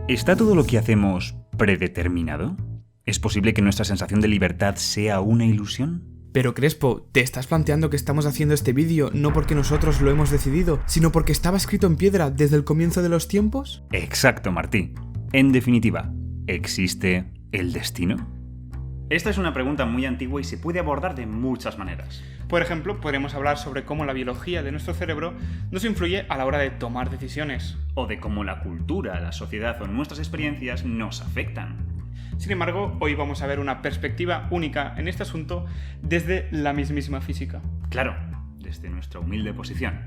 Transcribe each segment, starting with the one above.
¿Está todo lo que hacemos predeterminado? ¿Es posible que nuestra sensación de libertad sea una ilusión? Pero Crespo, ¿te estás planteando que estamos haciendo este vídeo no porque nosotros lo hemos decidido, sino porque estaba escrito en piedra desde el comienzo de los tiempos? Exacto, Martí. En definitiva, ¿existe el destino? Esta es una pregunta muy antigua y se puede abordar de muchas maneras. Por ejemplo, podremos hablar sobre cómo la biología de nuestro cerebro nos influye a la hora de tomar decisiones. O de cómo la cultura, la sociedad o nuestras experiencias nos afectan. Sin embargo, hoy vamos a ver una perspectiva única en este asunto desde la mismísima física. Claro, desde nuestra humilde posición.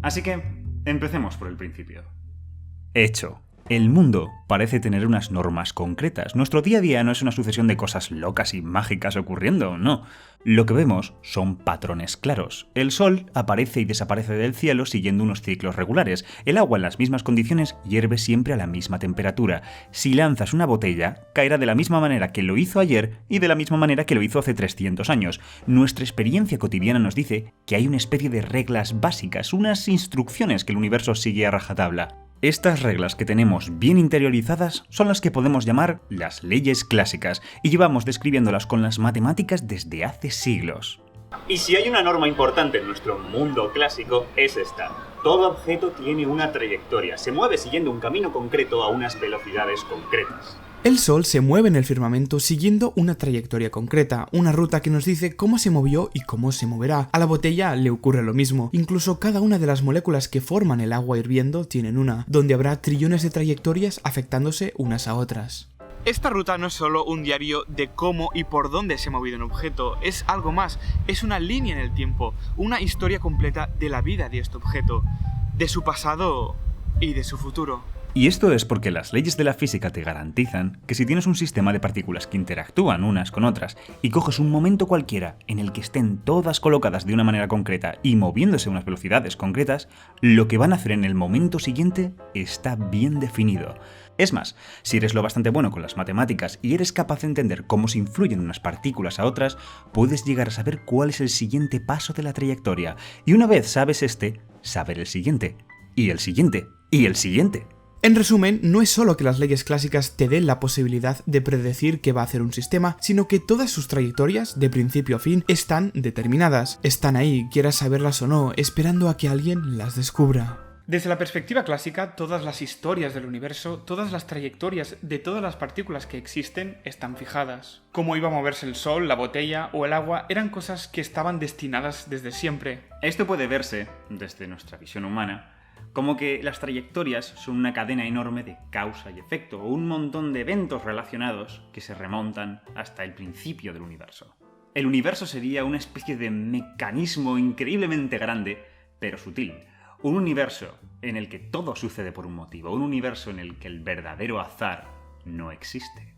Así que, empecemos por el principio. Hecho. El mundo parece tener unas normas concretas. Nuestro día a día no es una sucesión de cosas locas y mágicas ocurriendo, no. Lo que vemos son patrones claros. El sol aparece y desaparece del cielo siguiendo unos ciclos regulares. El agua en las mismas condiciones hierve siempre a la misma temperatura. Si lanzas una botella, caerá de la misma manera que lo hizo ayer y de la misma manera que lo hizo hace 300 años. Nuestra experiencia cotidiana nos dice que hay una especie de reglas básicas, unas instrucciones que el universo sigue a rajatabla. Estas reglas que tenemos bien interiorizadas son las que podemos llamar las leyes clásicas, y llevamos describiéndolas con las matemáticas desde hace siglos. Y si hay una norma importante en nuestro mundo clásico, es esta. Todo objeto tiene una trayectoria, se mueve siguiendo un camino concreto a unas velocidades concretas. El Sol se mueve en el firmamento siguiendo una trayectoria concreta, una ruta que nos dice cómo se movió y cómo se moverá. A la botella le ocurre lo mismo, incluso cada una de las moléculas que forman el agua hirviendo tienen una, donde habrá trillones de trayectorias afectándose unas a otras. Esta ruta no es solo un diario de cómo y por dónde se ha movido un objeto, es algo más, es una línea en el tiempo, una historia completa de la vida de este objeto, de su pasado y de su futuro. Y esto es porque las leyes de la física te garantizan que si tienes un sistema de partículas que interactúan unas con otras y coges un momento cualquiera en el que estén todas colocadas de una manera concreta y moviéndose a unas velocidades concretas, lo que van a hacer en el momento siguiente está bien definido. Es más, si eres lo bastante bueno con las matemáticas y eres capaz de entender cómo se influyen unas partículas a otras, puedes llegar a saber cuál es el siguiente paso de la trayectoria. Y una vez sabes saber el siguiente, y el siguiente, y el siguiente. En resumen, no es solo que las leyes clásicas te den la posibilidad de predecir qué va a hacer un sistema, sino que todas sus trayectorias, de principio a fin, están determinadas. Están ahí, quieras saberlas o no, esperando a que alguien las descubra. Desde la perspectiva clásica, todas las historias del universo, todas las trayectorias de todas las partículas que existen están fijadas. Cómo iba a moverse el sol, la botella o el agua eran cosas que estaban destinadas desde siempre. Esto puede verse, desde nuestra visión humana, como que las trayectorias son una cadena enorme de causa y efecto, o un montón de eventos relacionados que se remontan hasta el principio del universo. El universo sería una especie de mecanismo increíblemente grande, pero sutil. Un universo en el que todo sucede por un motivo, un universo en el que el verdadero azar no existe.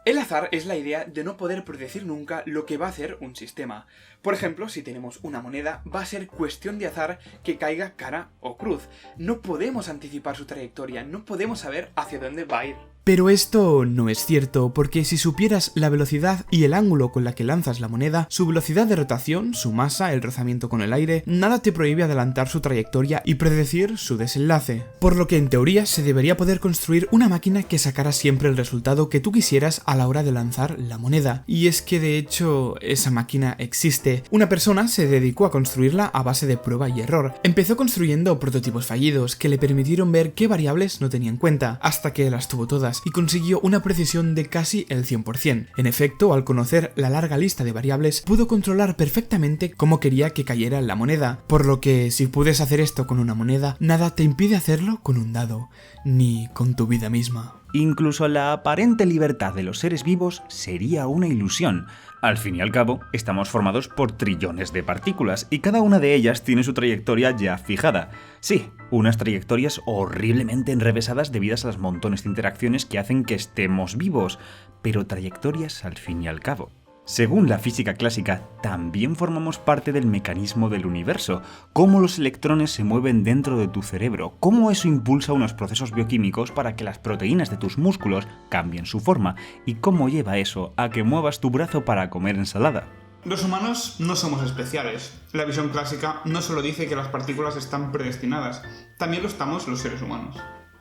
El azar es la idea de no poder predecir nunca lo que va a hacer un sistema. Por ejemplo, si tenemos una moneda, va a ser cuestión de azar que caiga cara o cruz. No podemos anticipar su trayectoria, no podemos saber hacia dónde va a ir. Pero esto no es cierto, porque si supieras la velocidad y el ángulo con la que lanzas la moneda, su velocidad de rotación, su masa, el rozamiento con el aire, nada te prohíbe adelantar su trayectoria y predecir su desenlace. Por lo que en teoría se debería poder construir una máquina que sacara siempre el resultado que tú quisieras a la hora de lanzar la moneda. Y es que de hecho, esa máquina existe. Una persona se dedicó a construirla a base de prueba y error. Empezó construyendo prototipos fallidos que le permitieron ver qué variables no tenía en cuenta, hasta que las tuvo todas y consiguió una precisión de casi el 100%. En efecto, al conocer la larga lista de variables, pudo controlar perfectamente cómo quería que cayera la moneda, por lo que si puedes hacer esto con una moneda, nada te impide hacerlo con un dado, ni con tu vida misma. Incluso la aparente libertad de los seres vivos sería una ilusión. Al fin y al cabo, estamos formados por trillones de partículas y cada una de ellas tiene su trayectoria ya fijada. Sí, unas trayectorias horriblemente enrevesadas debidas a los montones de interacciones que hacen que estemos vivos, pero trayectorias al fin y al cabo. Según la física clásica, también formamos parte del mecanismo del universo, cómo los electrones se mueven dentro de tu cerebro, cómo eso impulsa unos procesos bioquímicos para que las proteínas de tus músculos cambien su forma, y cómo lleva eso a que muevas tu brazo para comer ensalada. Los humanos no somos especiales. La visión clásica no solo dice que las partículas están predestinadas, también lo estamos los seres humanos.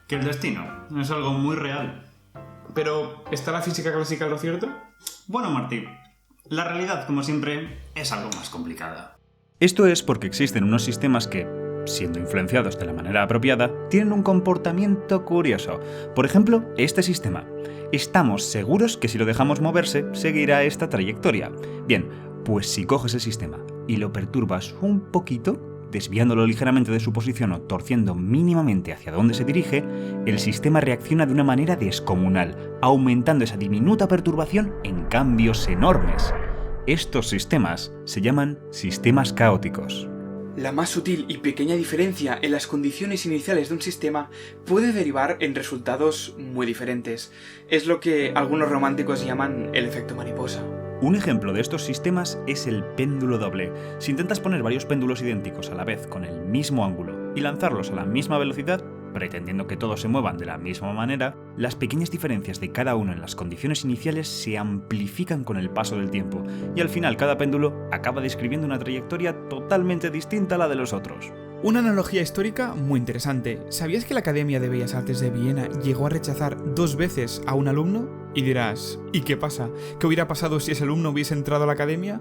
Que el destino es algo muy real. Pero, ¿está la física clásica en lo cierto? Bueno, Martí, la realidad, como siempre, es algo más complicada. Esto es porque existen unos sistemas que, siendo influenciados de la manera apropiada, tienen un comportamiento curioso. Por ejemplo, este sistema. Estamos seguros que si lo dejamos moverse, seguirá esta trayectoria. Bien, pues si coges el sistema y lo perturbas un poquito, desviándolo ligeramente de su posición o torciendo mínimamente hacia dónde se dirige, el sistema reacciona de una manera descomunal, aumentando esa diminuta perturbación en cambios enormes. Estos sistemas se llaman sistemas caóticos. La más sutil y pequeña diferencia en las condiciones iniciales de un sistema puede derivar en resultados muy diferentes. Es lo que algunos románticos llaman el efecto mariposa. Un ejemplo de estos sistemas es el péndulo doble. Si intentas poner varios péndulos idénticos a la vez con el mismo ángulo y lanzarlos a la misma velocidad, pretendiendo que todos se muevan de la misma manera, las pequeñas diferencias de cada uno en las condiciones iniciales se amplifican con el paso del tiempo, y al final cada péndulo acaba describiendo una trayectoria totalmente distinta a la de los otros. Una analogía histórica muy interesante. ¿Sabías que la Academia de Bellas Artes de Viena llegó a rechazar 2 veces a un alumno? Y dirás, ¿y qué pasa? ¿Qué hubiera pasado si ese alumno hubiese entrado a la Academia?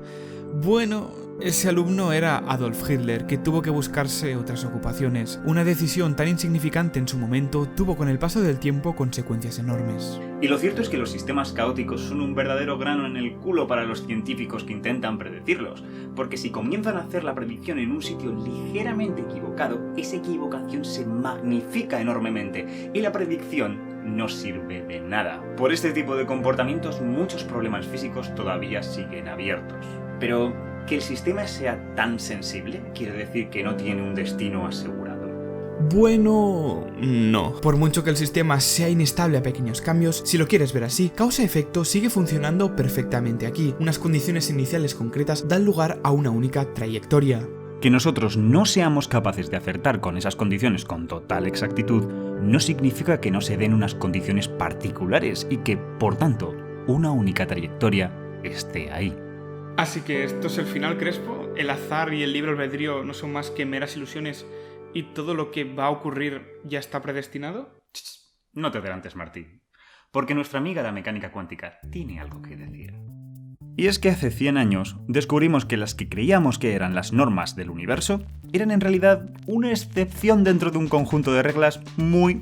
Bueno, ese alumno era Adolf Hitler, que tuvo que buscarse otras ocupaciones. Una decisión tan insignificante en su momento tuvo con el paso del tiempo consecuencias enormes. Y lo cierto es que los sistemas caóticos son un verdadero grano en el culo para los científicos que intentan predecirlos, porque si comienzan a hacer la predicción en un sitio ligeramente equivocado, esa equivocación se magnifica enormemente y la predicción no sirve de nada. Por este tipo de comportamientos, muchos problemas físicos todavía siguen abiertos. Pero que el sistema sea tan sensible quiere decir que no tiene un destino asegurado. Bueno, no. Por mucho que el sistema sea inestable a pequeños cambios, si lo quieres ver así, causa-efecto sigue funcionando perfectamente aquí. Unas condiciones iniciales concretas dan lugar a una única trayectoria. Que nosotros no seamos capaces de acertar con esas condiciones con total exactitud no significa que no se den unas condiciones particulares y que, por tanto, una única trayectoria esté ahí. Así que esto es el final, Crespo. El azar y el libre albedrío no son más que meras ilusiones y todo lo que va a ocurrir ya está predestinado. No te adelantes, Martín, porque nuestra amiga la mecánica cuántica tiene algo que decir. Y es que hace 100 años descubrimos que las que creíamos que eran las normas del universo eran en realidad una excepción dentro de un conjunto de reglas muy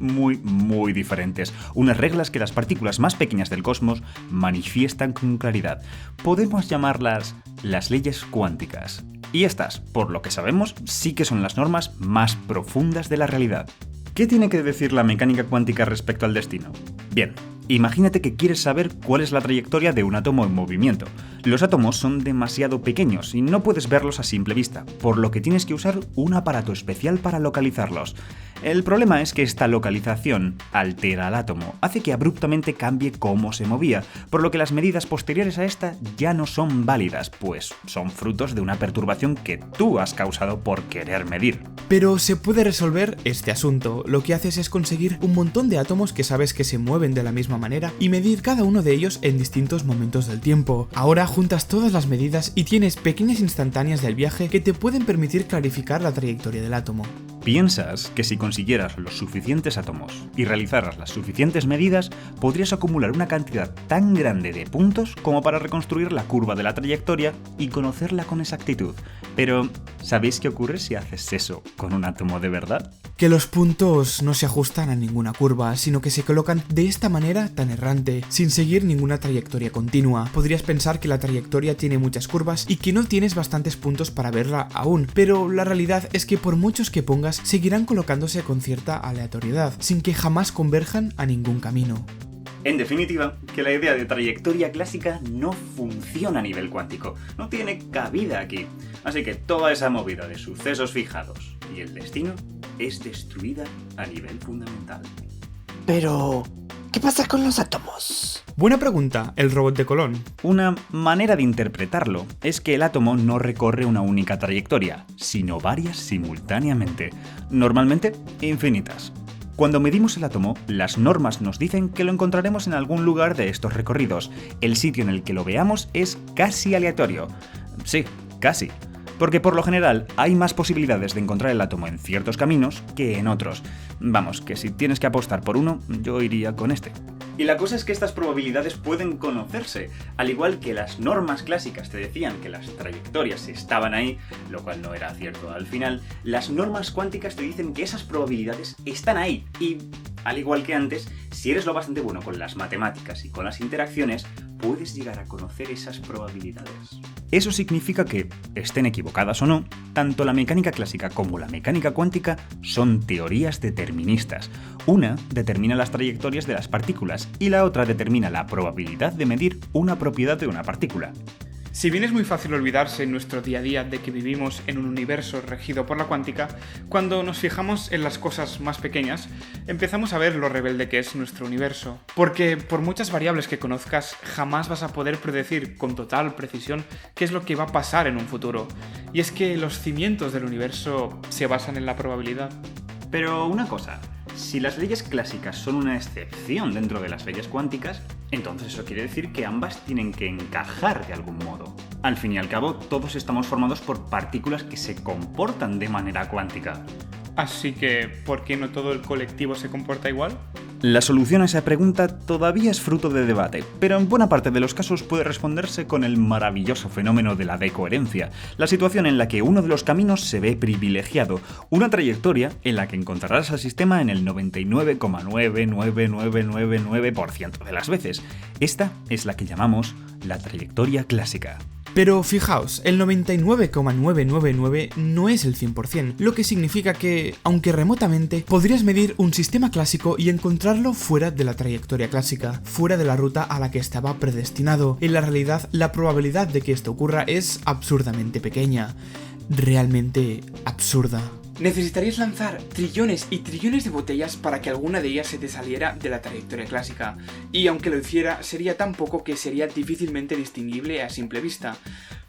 diferentes. Unas reglas que las partículas más pequeñas del cosmos manifiestan con claridad. Podemos llamarlas las leyes cuánticas. Y estas, por lo que sabemos, sí que son las normas más profundas de la realidad. ¿Qué tiene que decir la mecánica cuántica respecto al destino? Bien, imagínate que quieres saber cuál es la trayectoria de un átomo en movimiento. Los átomos son demasiado pequeños y no puedes verlos a simple vista, por lo que tienes que usar un aparato especial para localizarlos. El problema es que esta localización altera al átomo, hace que abruptamente cambie cómo se movía, por lo que las medidas posteriores a esta ya no son válidas, pues son frutos de una perturbación que tú has causado por querer medir. Pero se puede resolver este asunto. Lo que haces es conseguir un montón de átomos que sabes que se mueven de la misma manera y medir cada uno de ellos en distintos momentos del tiempo. Ahora juntas todas las medidas y tienes pequeñas instantáneas del viaje que te pueden permitir clarificar la trayectoria del átomo. Piensas que si consiguieras los suficientes átomos y realizaras las suficientes medidas, podrías acumular una cantidad tan grande de puntos como para reconstruir la curva de la trayectoria y conocerla con exactitud. Pero, ¿sabéis qué ocurre si haces eso con un átomo de verdad? Que los puntos no se ajustan a ninguna curva, sino que se colocan de esta manera tan errante, sin seguir ninguna trayectoria continua. Podrías pensar que la trayectoria tiene muchas curvas y que no tienes bastantes puntos para verla aún, pero la realidad es que por muchos que pongas, seguirán colocándose con cierta aleatoriedad, sin que jamás converjan a ningún camino. En definitiva, que la idea de trayectoria clásica no funciona a nivel cuántico, no tiene cabida aquí. Así que toda esa movida de sucesos fijados y el destino es destruida a nivel fundamental. Pero, ¿qué pasa con los átomos? Buena pregunta, el robot de Colón. Una manera de interpretarlo es que el átomo no recorre una única trayectoria, sino varias simultáneamente, normalmente infinitas. Cuando medimos el átomo, las normas nos dicen que lo encontraremos en algún lugar de estos recorridos. El sitio en el que lo veamos es casi aleatorio. Sí, casi. porque por lo general hay más posibilidades de encontrar el átomo en ciertos caminos que en otros. Vamos, que si tienes que apostar por uno, yo iría con este. Y la cosa es que estas probabilidades pueden conocerse, al igual que las normas clásicas te decían que las trayectorias estaban ahí, lo cual no era cierto al final, las normas cuánticas te dicen que esas probabilidades están ahí y, al igual que antes, si eres lo bastante bueno con las matemáticas y con las interacciones, puedes llegar a conocer esas probabilidades. Eso significa que, estén equivocadas o no, tanto la mecánica clásica como la mecánica cuántica son teorías deterministas. Una determina las trayectorias de las partículas y la otra determina la probabilidad de medir una propiedad de una partícula. Si bien es muy fácil olvidarse en nuestro día a día de que vivimos en un universo regido por la cuántica, cuando nos fijamos en las cosas más pequeñas, empezamos a ver lo rebelde que es nuestro universo. Porque por muchas variables que conozcas, jamás vas a poder predecir con total precisión qué es lo que va a pasar en un futuro. Y es que los cimientos del universo se basan en la probabilidad. Pero una cosa, si las leyes clásicas son una excepción dentro de las leyes cuánticas, entonces eso quiere decir que ambas tienen que encajar de algún modo. Al fin y al cabo, todos estamos formados por partículas que se comportan de manera cuántica. Así que, ¿por qué no todo el colectivo se comporta igual? La solución a esa pregunta todavía es fruto de debate, pero en buena parte de los casos puede responderse con el maravilloso fenómeno de la decoherencia, la situación en la que uno de los caminos se ve privilegiado, una trayectoria en la que encontrarás al sistema en el 99,99999% de las veces. Esta es la que llamamos la trayectoria clásica. Pero fijaos, el 99,999 no es el 100%, lo que significa que, aunque remotamente, podrías medir un sistema clásico y encontrarlo fuera de la trayectoria clásica, fuera de la ruta a la que estaba predestinado. En la realidad, la probabilidad de que esto ocurra es absurdamente pequeña, realmente absurda. Necesitarías lanzar trillones y trillones de botellas para que alguna de ellas se te saliera de la trayectoria clásica, y aunque lo hiciera, sería tan poco que sería difícilmente distinguible a simple vista.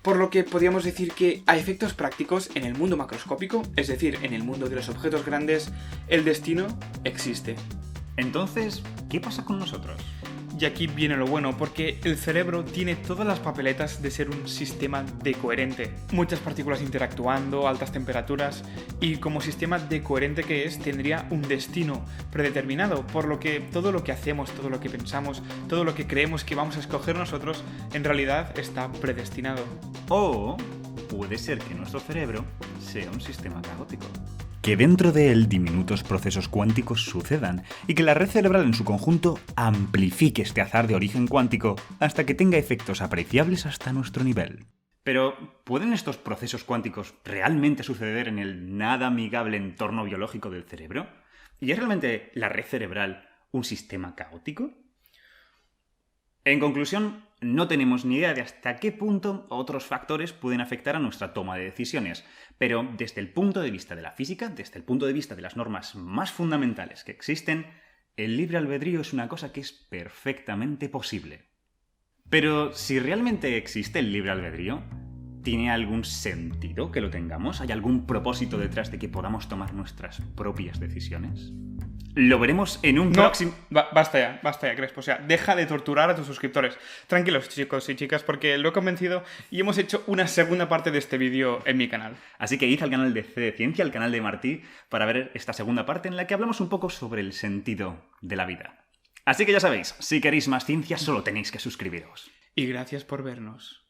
Por lo que podríamos decir que, a efectos prácticos, en el mundo macroscópico, es decir, en el mundo de los objetos grandes, el destino existe. Entonces, ¿qué pasa con nosotros? Y aquí viene lo bueno, porque el cerebro tiene todas las papeletas de ser un sistema decoherente. Muchas partículas interactuando, altas temperaturas, y como sistema decoherente que es, tendría un destino predeterminado, por lo que todo lo que hacemos, todo lo que pensamos, todo lo que creemos que vamos a escoger nosotros, en realidad está predestinado. O puede ser que nuestro cerebro sea un sistema caótico. Que dentro de él diminutos procesos cuánticos sucedan y que la red cerebral en su conjunto amplifique este azar de origen cuántico hasta que tenga efectos apreciables hasta nuestro nivel. Pero, ¿pueden estos procesos cuánticos realmente suceder en el nada amigable entorno biológico del cerebro? ¿Y es realmente la red cerebral un sistema caótico? En conclusión, no tenemos ni idea de hasta qué punto otros factores pueden afectar a nuestra toma de decisiones, pero desde el punto de vista de la física, desde el punto de vista de las normas más fundamentales que existen, el libre albedrío es una cosa que es perfectamente posible. Pero si realmente existe el libre albedrío, ¿tiene algún sentido que lo tengamos? ¿Hay algún propósito detrás de que podamos tomar nuestras propias decisiones? Lo veremos en un próximo... Basta ya, Crespo. O sea, deja de torturar a tus suscriptores. Tranquilos, chicos y chicas, porque lo he convencido y hemos hecho una segunda parte de este vídeo en mi canal. Así que id al canal de C de Ciencia, al canal de Martí, para ver esta segunda parte en la que hablamos un poco sobre el sentido de la vida. Así que ya sabéis, si queréis más ciencia, solo tenéis que suscribiros. Y gracias por vernos.